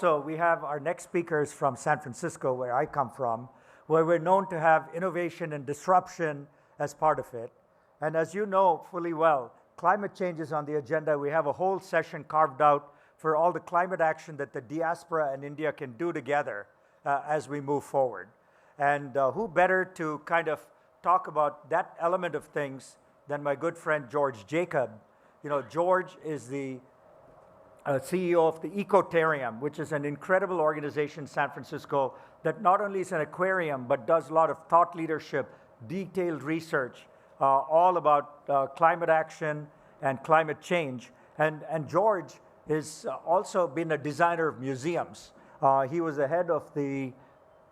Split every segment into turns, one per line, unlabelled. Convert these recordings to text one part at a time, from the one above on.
So we have our next speakers from San Francisco, where I come from, where we're known to have innovation and disruption as part of it. And as you know fully well, climate change is on the agenda. We have a whole session carved out for all the climate action that the diaspora and India can do together as we move forward. And who better to kind of talk about that element of things than my good friend George Jacob. You know, George is the CEO of the Ecotarium, which is an incredible organization in San Francisco that not only is an aquarium, but does a lot of thought leadership, detailed research, all about climate action and climate change. And George has also been a designer of museums. He was the head of the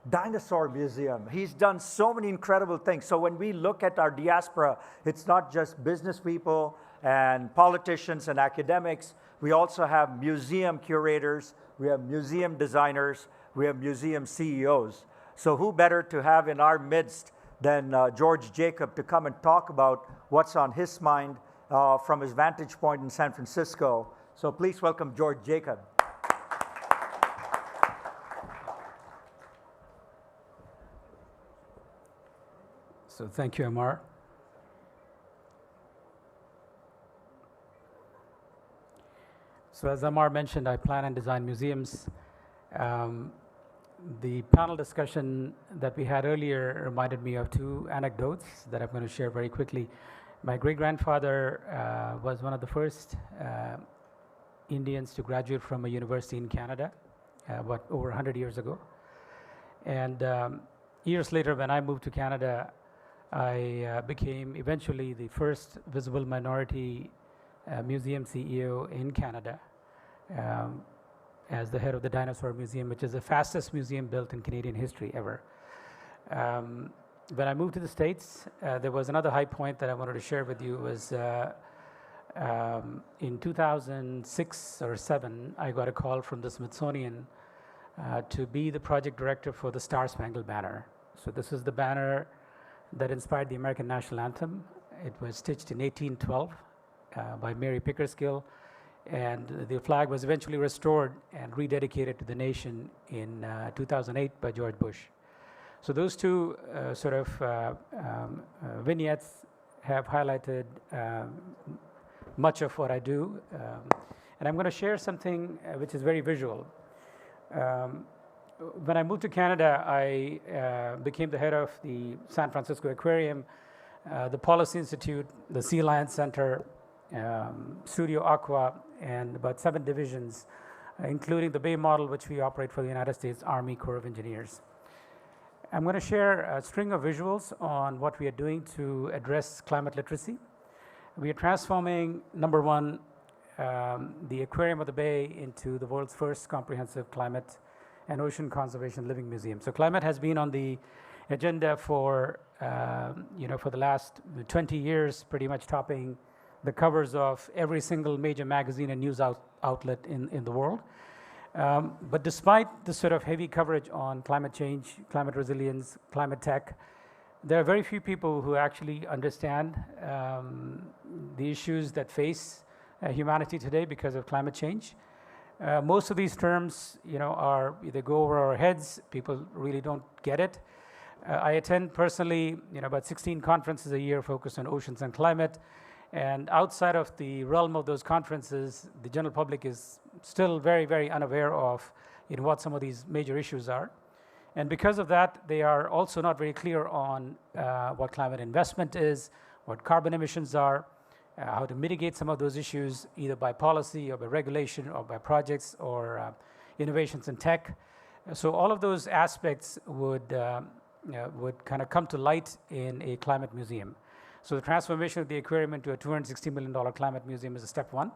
Dinosaur Museum. He's done so many incredible things. So when we look at our diaspora, it's not just business people and politicians and academics. We also have museum curators, we have museum designers, we have museum CEOs. So who better to have in our midst than George Jacob to come and talk about what's on his mind from his vantage point in San Francisco. So please welcome George Jacob.
So thank you, Amar. So as Amar mentioned, I plan and design museums. The panel discussion that we had earlier reminded me of two anecdotes that I'm going to share very quickly. My great-grandfather was one of the first Indians to graduate from a university in Canada, over 100 years ago. And years later, when I moved to Canada, I became eventually the first visible minority museum CEO in Canada as the head of the Dinosaur Museum, which is the fastest museum built in Canadian history ever. When I moved to the States, there was another high point that I wanted to share with you. Was in 2006 or 7, I got a call from the Smithsonian to be the project director for the Star-Spangled Banner. So this is the banner that inspired the American National Anthem. It was stitched in 1812 by Mary Pickersgill, and the flag was eventually restored and rededicated to the nation in 2008 by George Bush. So those two vignettes have highlighted much of what I do. And I'm going to share something which is very visual. When I moved to Canada, I became the head of the San Francisco Aquarium, the Policy Institute, the Sea Lion Center, Studio Aqua, and about 7 divisions, including the Bay model, which we operate for the United States Army Corps of Engineers. I'm going to share a string of visuals on what we are doing to address climate literacy. We are transforming, number one, the Aquarium of the Bay into the world's first comprehensive climate and ocean conservation living museum. So climate has been on the agenda for the last 20 years, pretty much topping the covers of every single major magazine and news outlet in the world. But despite the sort of heavy coverage on climate change, climate resilience, climate tech, there are very few people who actually understand the issues that face humanity today because of climate change. Most of these terms, are either go over our heads. People really don't get it. I attend personally, about 16 conferences a year focused on oceans and climate. And outside of the realm of those conferences, the general public is still very, very unaware of what some of these major issues are. And because of that, they are also not very clear on what climate investment is, what carbon emissions are, how to mitigate some of those issues, either by policy or by regulation or by projects or innovations in tech. So all of those aspects would kind of come to light in a climate museum. So the transformation of the aquarium into a $260 million climate museum is a step one.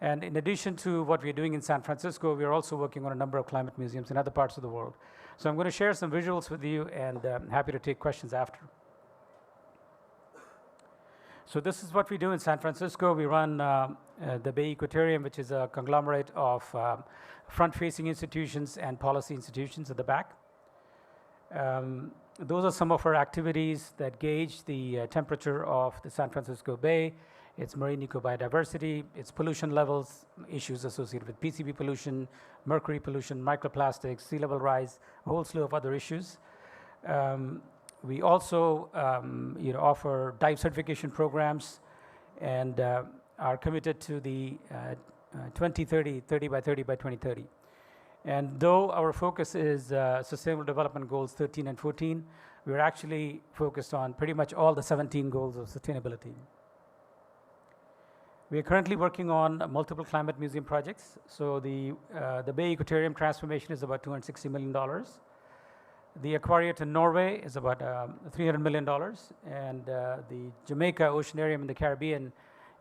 And in addition to what we're doing in San Francisco, we're also working on a number of climate museums in other parts of the world. So I'm going to share some visuals with you, and happy to take questions after. So this is what we do in San Francisco. We run the Bay Ecotarium, which is a conglomerate of front-facing institutions and policy institutions at the back. Those are some of our activities that gauge the temperature of the San Francisco Bay its marine ecobiodiversity, its pollution levels, issues associated with PCB pollution, mercury pollution, microplastics, sea level rise, a whole slew of other issues. We also offer dive certification programs and are committed to the 2030, 30 by 30 by 2030. And though our focus is Sustainable Development Goals 13 and 14, we're actually focused on pretty much all the 17 goals of sustainability. We are currently working on multiple climate museum projects. So the Bay Ecotarium transformation is about $260 million. The Aquariat in Norway is about $300 million. And the Jamaica Oceanarium in the Caribbean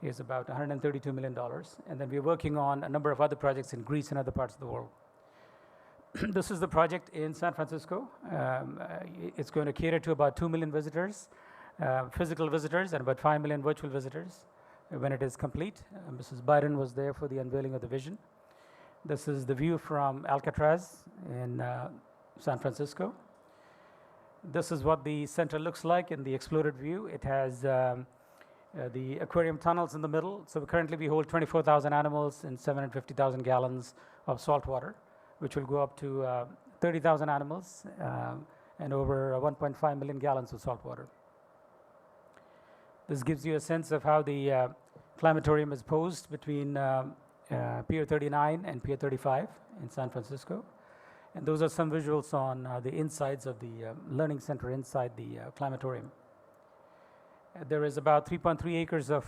is about $132 million. And then we're working on a number of other projects in Greece and other parts of the world. This is the project in San Francisco. It's going to cater to about 2 million visitors, physical visitors, and about 5 million virtual visitors when it is complete. Mrs. Biden was there for the unveiling of the vision. This is the view from Alcatraz in San Francisco. This is what the center looks like in the exploded view. It has the aquarium tunnels in the middle. So currently we hold 24,000 animals and 750,000 gallons of salt water, which will go up to 30,000 animals and over 1.5 million gallons of salt water. This gives you a sense of how the climatorium is posed between Pier 39 and Pier 35 in San Francisco. And those are some visuals on the insides of the learning center inside the climatorium. There is about 3.3 acres of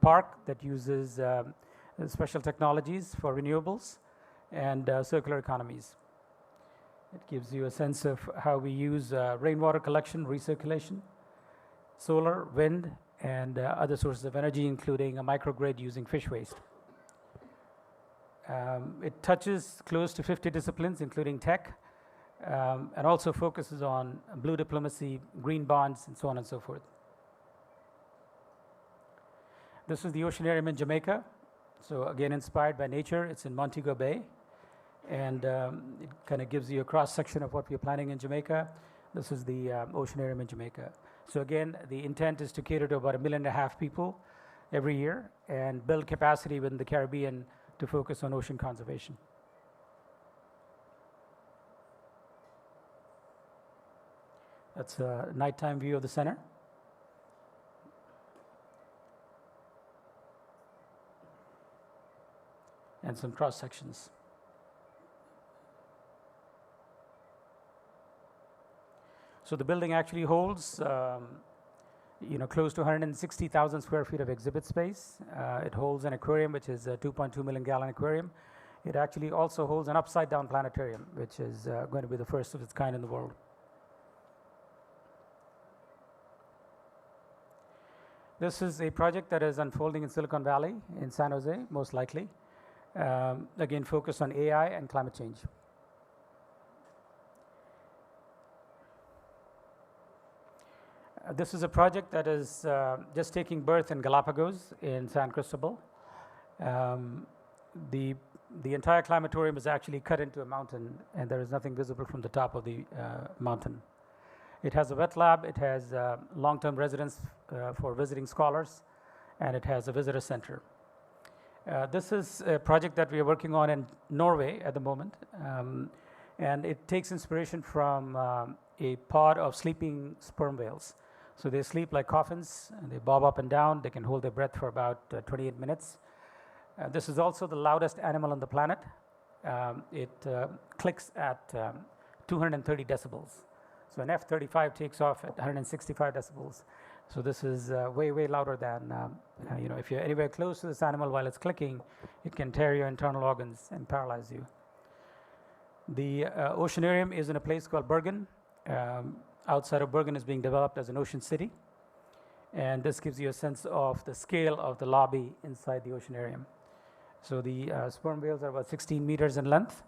park that uses special technologies for renewables and circular economies. It gives you a sense of how we use rainwater collection, recirculation, solar, wind, and other sources of energy, including a microgrid using fish waste. It touches close to 50 disciplines, including tech, and also focuses on blue diplomacy, green bonds, and so on and so forth. This is the Oceanarium in Jamaica. So again, inspired by nature. It's in Montego Bay. And it kind of gives you a cross-section of what we're planning in Jamaica. This is the Oceanarium in Jamaica. So again, the intent is to cater to about 1.5 million people every year and build capacity within the Caribbean to focus on ocean conservation. That's a nighttime view of the center. And some cross sections. So the building actually holds close to 160,000 square feet of exhibit space. It holds an aquarium, which is a 2.2 million gallon aquarium. It actually also holds an upside down planetarium, which is going to be the first of its kind in the world. This is a project that is unfolding in Silicon Valley, in San Jose, most likely. Again, focused on AI and climate change. This is a project that is just taking birth in Galapagos in San Cristobal. The entire climatorium is actually cut into a mountain, and there is nothing visible from the top of the mountain. It has a wet lab, it has long-term residence for visiting scholars, and it has a visitor center. This is a project that we are working on in Norway at the moment, and it takes inspiration from a pod of sleeping sperm whales. So they sleep like coffins, and they bob up and down. They can hold their breath for about 28 minutes. This is also the loudest animal on the planet. It clicks at 230 decibels. So an F-35 takes off at 165 decibels. So this is way, way louder than, if you're anywhere close to this animal while it's clicking, it can tear your internal organs and paralyze you. The Oceanarium is in a place called Bergen. Outside of Bergen is being developed as an ocean city. And this gives you a sense of the scale of the lobby inside the Oceanarium. So the sperm whales are about 16 meters in length,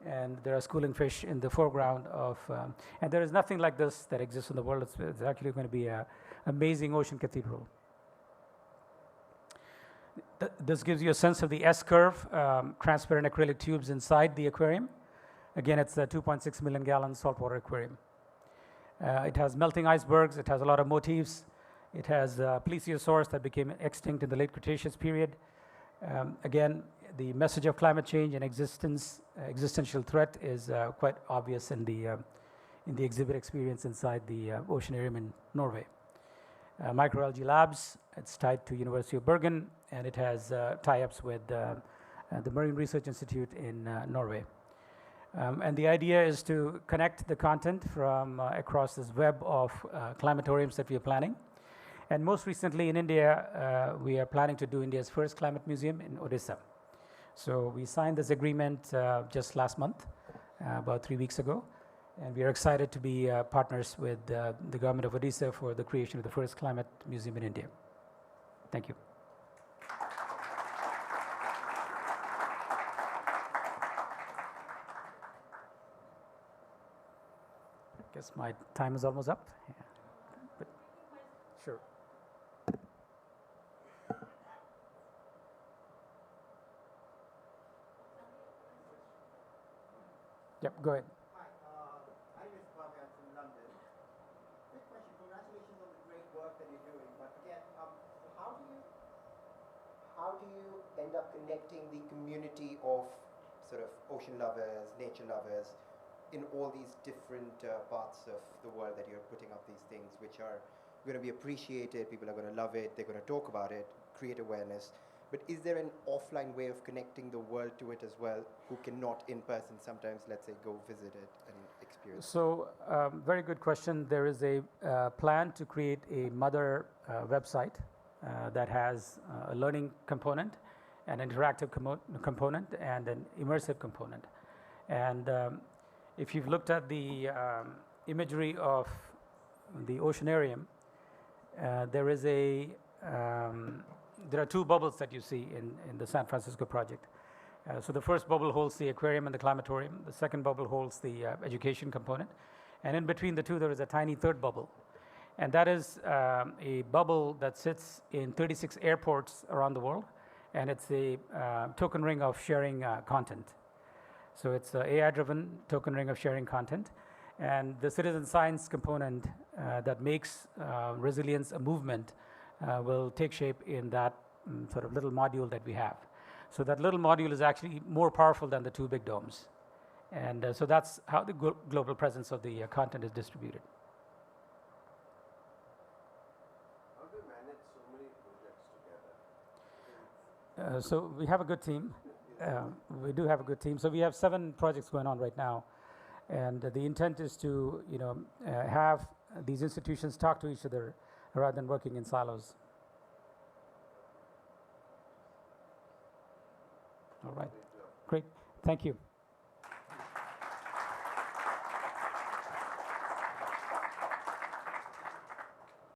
and there are schooling fish in the foreground of, and there is nothing like this that exists in the world. It's actually going to be an amazing ocean cathedral. This gives you a sense of the S-curve, transparent acrylic tubes inside the aquarium. Again, it's a 2.6 million gallon saltwater aquarium. It has melting icebergs, it has a lot of motifs, It has plesiosaurs that became extinct in the late Cretaceous period. Again, the message of climate change and existential threat is quite obvious in the exhibit experience inside the Oceanarium in Norway. Microalgae Labs, it's tied to University of Bergen, and it has tie-ups with the Marine Research Institute in Norway. And the idea is to connect the content from across this web of climatoriums that we are planning. And most recently in India, we are planning to do India's first climate museum in Odisha. So we signed this agreement just last month, about 3 weeks ago. And we are excited to be partners with the government of Odisha for the creation of the first climate museum in India. Thank you. I guess my time is almost up. Yeah. But sure. Yep, go ahead.
Hi, I'm from London. Quick question. Congratulations on the great work that you're doing. But again, how do you end up connecting the community of sort of ocean lovers, nature lovers, in all these different parts of the world that you're putting up these things, which are going to be appreciated, people are going to love it, they're going to talk about it, create awareness. But is there an offline way of connecting the world to it as well, who cannot in person sometimes, let's say, go visit it and experience it?
So, very good question. There is a plan to create a mother website that has a learning component, an interactive component, and an immersive component. And if you've looked at the imagery of the Oceanarium, there is there are two bubbles that you see in the San Francisco project. So the first bubble holds the aquarium and the climatorium. The second bubble holds the education component. And in between the two, there is a tiny third bubble. And that is a bubble that sits in 36 airports around the world. And it's a token ring of sharing content. So it's an AI-driven token ring of sharing content. And the citizen science component that makes resilience a movement will take shape in that sort of little module that we have. So that little module is actually more powerful than the two big domes. And so that's how the global presence of the content is distributed.
How do you manage so many projects together?
So we have a good team. We do have a good team. So we have 7 projects going on right now. And the intent is to have these institutions talk to each other rather than working in silos. All right. Great. Thank you.